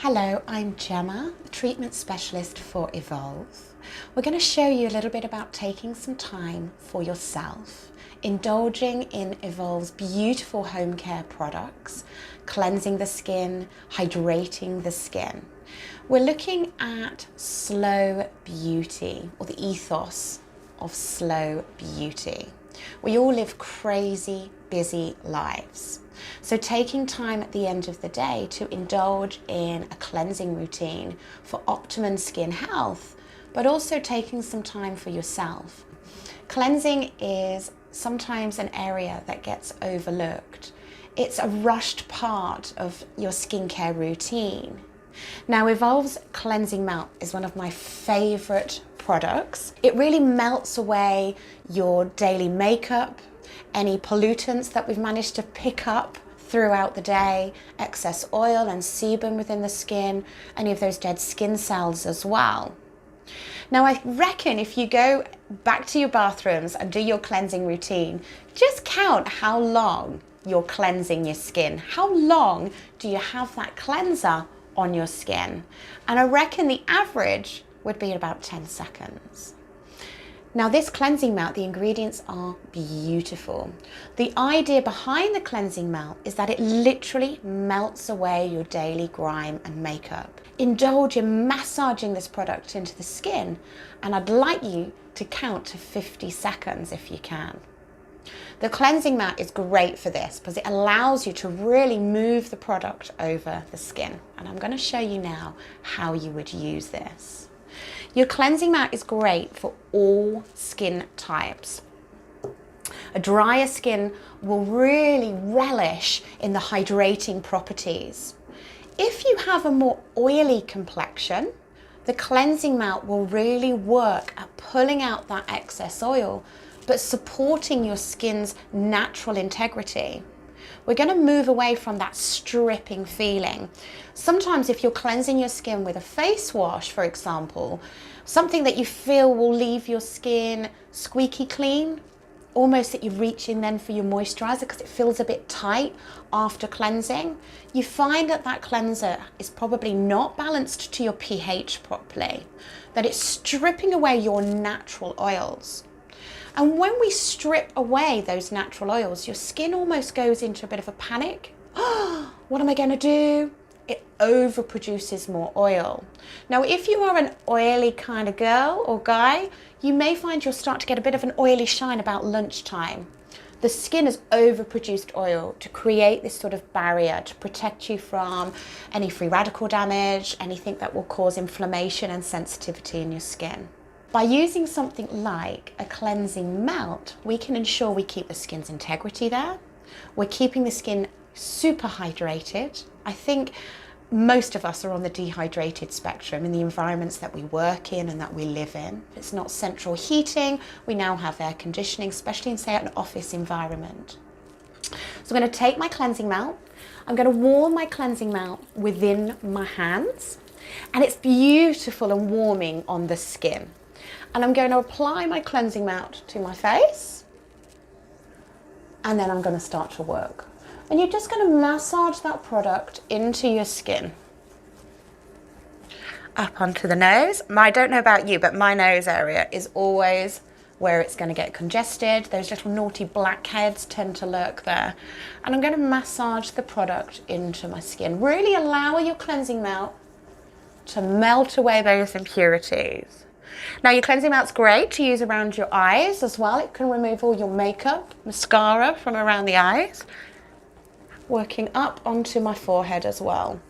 Hello, I'm Gemma, the treatment specialist for Evolve. We're going to show you a little bit about taking some time for yourself, indulging in Evolve's beautiful home care products, cleansing the skin, hydrating the skin. We're looking at slow beauty, or the ethos of slow beauty. We all live crazy, busy lives. So taking time at the end of the day to indulge in a cleansing routine for optimum skin health, but also taking some time for yourself. Cleansing is sometimes an area that gets overlooked. It's a rushed part of your skincare routine. Now, Evolve's Cleansing Melt is one of my favorite products. It really melts away your daily makeup, any pollutants that we've managed to pick up throughout the day, excess oil and sebum within the skin, any of those dead skin cells as well. Now, I reckon if you go back to your bathrooms and do your cleansing routine, just count how long you're cleansing your skin. How long do you have that cleanser on your skin? And I reckon the average would be about 10 seconds. Now, this cleansing melt, the ingredients are beautiful. The idea behind the cleansing melt is that it literally melts away your daily grime and makeup. Indulge in massaging this product into the skin, and I'd like you to count to 50 seconds if you can. The cleansing mat is great for this because it allows you to really move the product over the skin. And I'm going to show you now how you would use this. Your cleansing mat is great for all skin types. A drier skin will really relish in the hydrating properties. If you have a more oily complexion, the cleansing mat will really work at pulling out that excess oil, but supporting your skin's natural integrity. We're going to move away from that stripping feeling. Sometimes if you're cleansing your skin with a face wash, for example, something that you feel will leave your skin squeaky clean, almost that you reach in then for your moisturizer because it feels a bit tight after cleansing, you find that that cleanser is probably not balanced to your pH properly, that it's stripping away your natural oils. And when we strip away those natural oils, your skin almost goes into a bit of a panic. What am I going to do? It overproduces more oil. Now, if you are an oily kind of girl or guy, you may find you'll start to get a bit of an oily shine about lunchtime. The skin has overproduced oil to create this sort of barrier to protect you from any free radical damage, anything that will cause inflammation and sensitivity in your skin. By using something like a cleansing melt, we can ensure we keep the skin's integrity there. We're keeping the skin super hydrated. I think most of us are on the dehydrated spectrum in the environments that we work in and that we live in. If it's not central heating, we now have air conditioning, especially in, say, an office environment. So I'm going to take my cleansing melt. I'm going to warm my cleansing melt within my hands, and it's beautiful and warming on the skin. And I'm going to apply my cleansing melt to my face, and then I'm going to start to work. And you're just going to massage that product into your skin. Up onto the nose. I don't know about you, but my nose area is always where it's going to get congested. Those little naughty blackheads tend to lurk there. And I'm going to massage the product into my skin. Really allow your cleansing melt to melt away those impurities. Now, your cleansing melt's great to use around your eyes as well. It can remove all your makeup, mascara from around the eyes. Working up onto my forehead as well.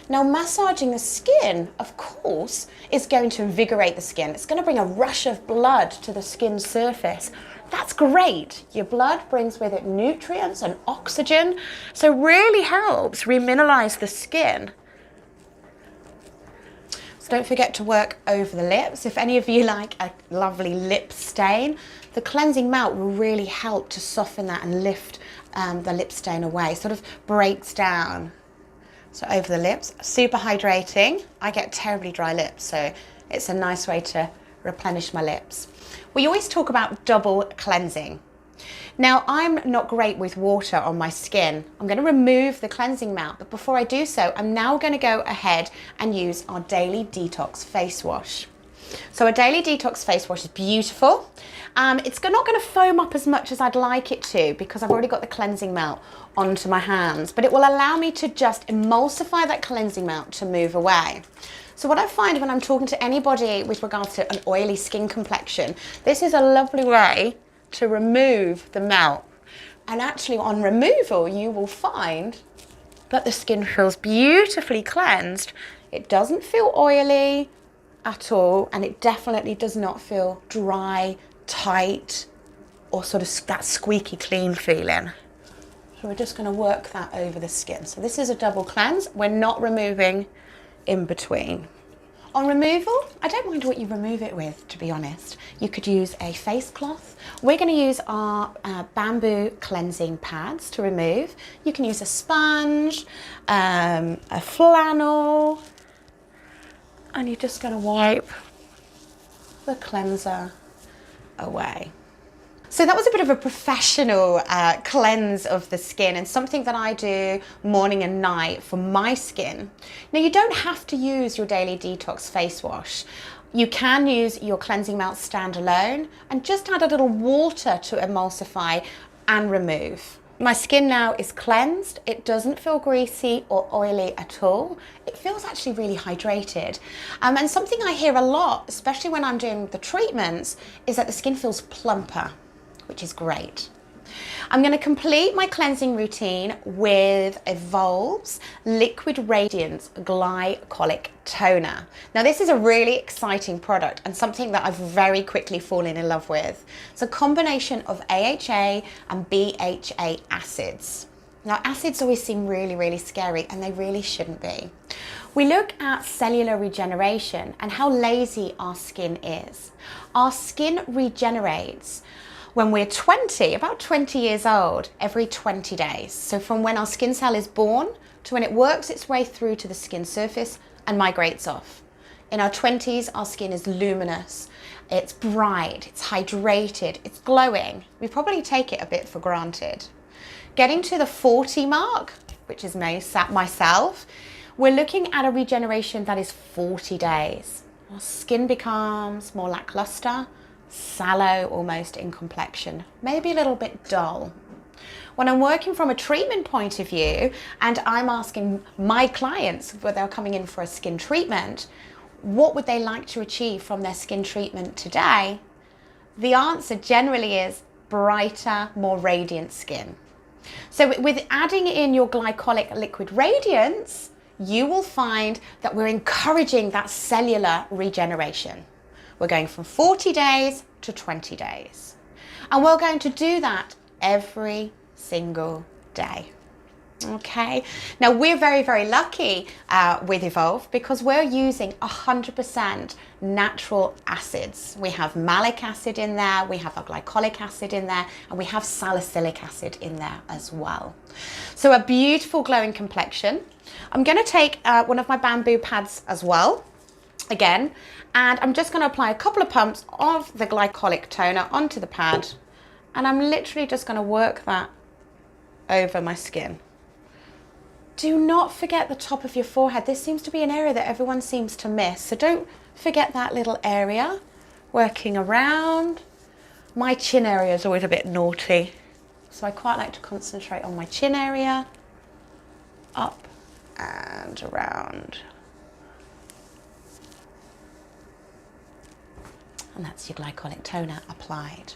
Now, massaging the skin, of course, is going to invigorate the skin. It's going to bring a rush of blood to the skin's surface. That's great. Your blood brings with it nutrients and oxygen, so really helps remineralize the skin. Don't forget to work over the lips. If any of you like a lovely lip stain, the cleansing melt will really help to soften that and lift the lip stain away. Sort of breaks down. So over the lips, super hydrating. I get terribly dry lips, so it's a nice way to replenish my lips. We always talk about double cleansing. Now, I'm not great with water on my skin. I'm going to remove the cleansing melt, but before I do so, I'm now going to go ahead and use our Daily Detox Face Wash. So a Daily Detox Face Wash is beautiful. It's not going to foam up as much as I'd like it to because I've already got the cleansing melt onto my hands, but it will allow me to just emulsify that cleansing melt to move away. So what I find when I'm talking to anybody with regards to an oily skin complexion, this is a lovely way to remove the melt. And actually on removal, you will find that the skin feels beautifully cleansed. It doesn't feel oily at all, and it definitely does not feel dry, tight, or sort of that squeaky clean feeling. So we're just going to work that over the skin. So this is a double cleanse. We're not removing in between. On removal, I don't mind what you remove it with, to be honest. You could use a face cloth. We're going to use our bamboo cleansing pads to remove. You can use a sponge, a flannel, and you're just going to wipe the cleanser away. So that was a bit of a professional cleanse of the skin, and something that I do morning and night for my skin. Now, you don't have to use your Daily Detox Face Wash. You can use your cleansing melt standalone and just add a little water to emulsify and remove. My skin now is cleansed. It doesn't feel greasy or oily at all. It feels actually really hydrated. And something I hear a lot, especially when I'm doing the treatments, is that the skin feels plumper, which is great. I'm going to complete my cleansing routine with Evolve's Liquid Radiance Glycolic Toner. Now, this is a really exciting product and something that I've very quickly fallen in love with. It's a combination of AHA and BHA acids. Now, acids always seem really, really scary, and they really shouldn't be. We look at cellular regeneration and how lazy our skin is. Our skin regenerates when we're about 20 years old, every 20 days. So from when our skin cell is born to when it works its way through to the skin surface and migrates off. In our 20s, our skin is luminous, it's bright, it's hydrated, it's glowing. We probably take it a bit for granted. Getting to the 40 mark, which is myself, we're looking at a regeneration that is 40 days. Our skin becomes more lackluster, sallow almost in complexion, maybe a little bit dull. When I'm working from a treatment point of view and I'm asking my clients whether they're coming in for a skin treatment, what would they like to achieve from their skin treatment today? The answer generally is brighter, more radiant skin. So with adding in your Glycolic Liquid Radiance, you will find that we're encouraging that cellular regeneration. We're going from 40 days to 20 days. And we're going to do that every single day. Okay, now we're very, very lucky with Evolve because we're using 100% natural acids. We have malic acid in there, we have a glycolic acid in there, and we have salicylic acid in there as well. So a beautiful glowing complexion. I'm going to take one of my bamboo pads as well, again, and I'm just going to apply a couple of pumps of the glycolic toner onto the pad, and I'm literally just going to work that over my skin. Do not forget the top of your forehead. This seems to be an area that everyone seems to miss, so don't forget that little area. Working around. My chin area is always a bit naughty, so I quite like to concentrate on my chin area. Up and around. And that's your glycolic toner applied.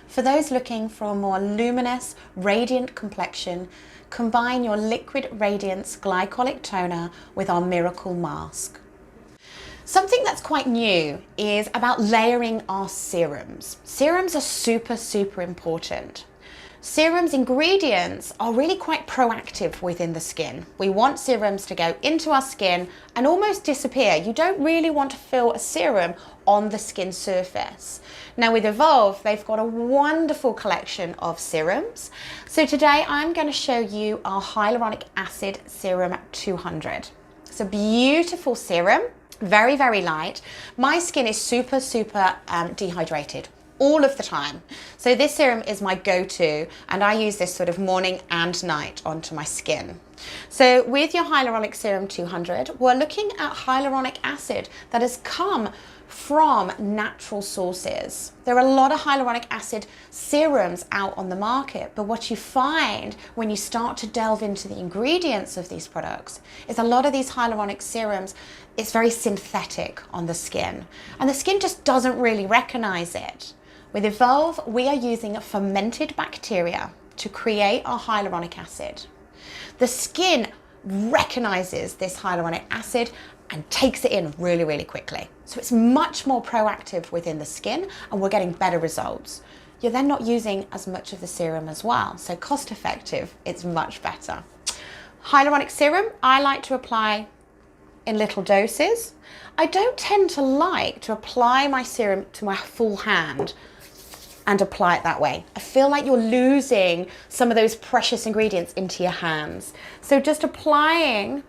For those looking for a more luminous, radiant complexion, combine your Liquid Radiance Glycolic Toner with our Miracle Mask. Something that's quite new is about layering our serums. Serums are super, super important. Serums ingredients are really quite proactive within the skin. We want serums to go into our skin and almost disappear. You don't really want to feel a serum on the skin surface. Now with Evolve, they've got a wonderful collection of serums. So today I'm going to show you our Hyaluronic Acid Serum 200. It's a beautiful serum, very, very light. My skin is super, super dehydrated all of the time. So this serum is my go-to, and I use this sort of morning and night onto my skin. So with your Hyaluronic Serum 200, we're looking at hyaluronic acid that has come from natural sources. There are a lot of hyaluronic acid serums out on the market, but what you find when you start to delve into the ingredients of these products is a lot of these hyaluronic serums, it's very synthetic on the skin, and the skin just doesn't really recognize it. With Evolve, we are using fermented bacteria to create our hyaluronic acid. The skin recognizes this hyaluronic acid and takes it in really, really quickly. So it's much more proactive within the skin, and we're getting better results. You're then not using as much of the serum as well. So cost effective, it's much better. Hyaluronic serum, I like to apply in little doses. I don't tend to like to apply my serum to my full hand and apply it that way. I feel like you're losing some of those precious ingredients into your hands. So just applying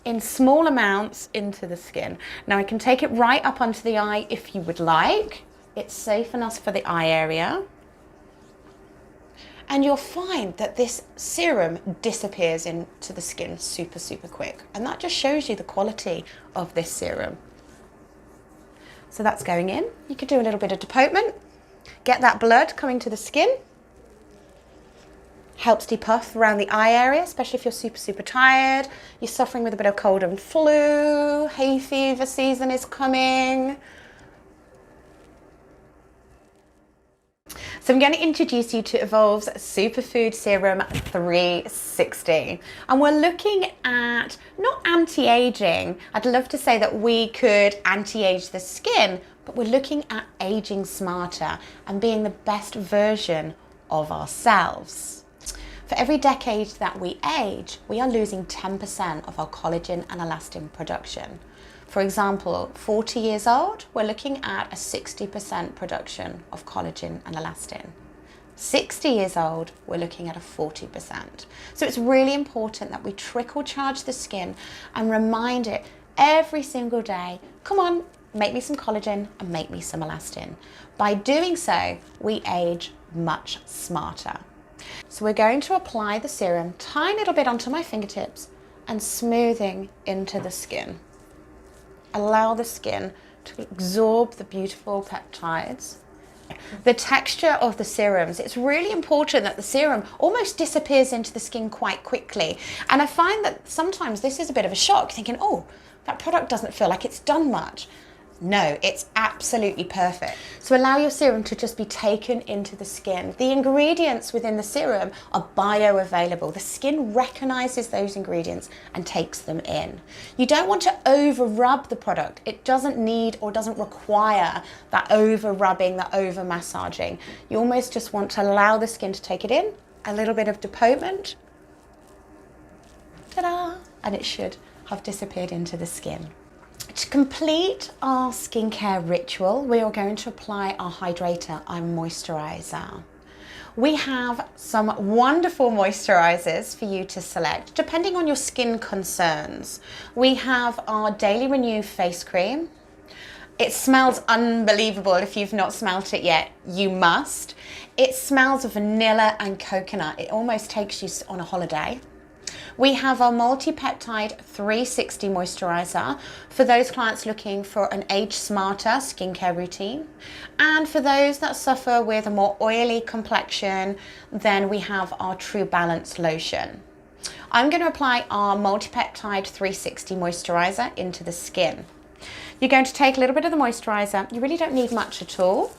in small amounts into the skin. Now I can take it right up onto the eye if you would like. It's safe enough for the eye area. And you'll find that this serum disappears into the skin super, super quick. And that just shows you the quality of this serum. So that's going in. You could do a little bit of depotement, get that blood coming to the skin. Helps depuff around the eye area, especially if you're super, super tired. You're suffering with a bit of cold and flu, hay fever season is coming. So I'm going to introduce you to Evolve's Superfood Serum 360. And we're looking at not anti-aging. I'd love to say that we could anti-age the skin, but we're looking at aging smarter and being the best version of ourselves. For every decade that we age, we are losing 10% of our collagen and elastin production. For example, 40 years old, we're looking at a 60% production of collagen and elastin. 60 years old, we're looking at a 40%. So it's really important that we trickle charge the skin and remind it every single day, come on, make me some collagen and make me some elastin. By doing so, we age much smarter. So we're going to apply the serum tiny little bit onto my fingertips and smoothing into the skin. Allow the skin to absorb the beautiful peptides. The texture of the serums, it's really important that the serum almost disappears into the skin quite quickly. And I find that sometimes this is a bit of a shock, thinking, oh, that product doesn't feel like it's done much. No, it's absolutely perfect. So allow your serum to just be taken into the skin. The ingredients within the serum are bioavailable. The skin recognizes those ingredients and takes them in. You don't want to over rub the product. It doesn't need or doesn't require that over rubbing, that over massaging. You almost just want to allow the skin to take it in, a little bit of depotement, ta-da, and it should have disappeared into the skin. To complete our skincare ritual, we are going to apply our hydrator, our moisturizer. We have some wonderful moisturizers for you to select, depending on your skin concerns. We have our Daily Renew face cream. It smells unbelievable. If you've not smelt it yet, you must. It smells of vanilla and coconut. It almost takes you on a holiday. We have our Multi-Peptide 360 moisturizer for those clients looking for an age smarter skincare routine. And for those that suffer with a more oily complexion, then we have our True Balance lotion. I'm going to apply our Multi-Peptide 360 moisturizer into the skin. You're going to take a little bit of the moisturizer. You really don't need much at all.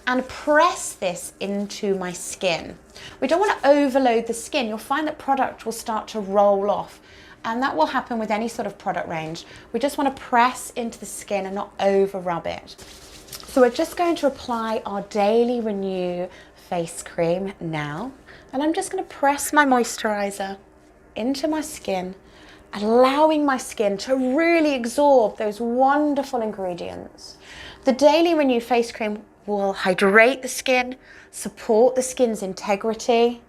And press this into my skin. We don't want to overload the skin. You'll find that product will start to roll off, and that will happen with any sort of product range. We just want to press into the skin and not over rub it. So we're just going to apply our Daily Renew face cream now, and I'm just going to press my moisturizer into my skin, allowing my skin to really absorb those wonderful ingredients. The Daily Renew face cream will hydrate the skin, support the skin's integrity.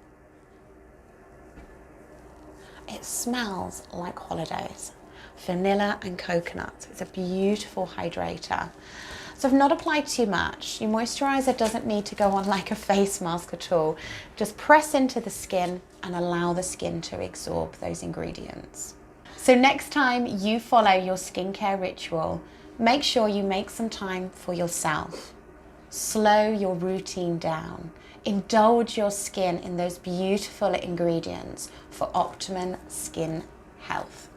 It smells like holidays, vanilla and coconut. It's a beautiful hydrator. So I've not applied too much. Your moisturiser doesn't need to go on like a face mask at all. Just press into the skin and allow the skin to absorb those ingredients. So next time you follow your skincare ritual, make sure you make some time for yourself. Slow your routine down. Indulge your skin in those beautiful ingredients for optimum skin health.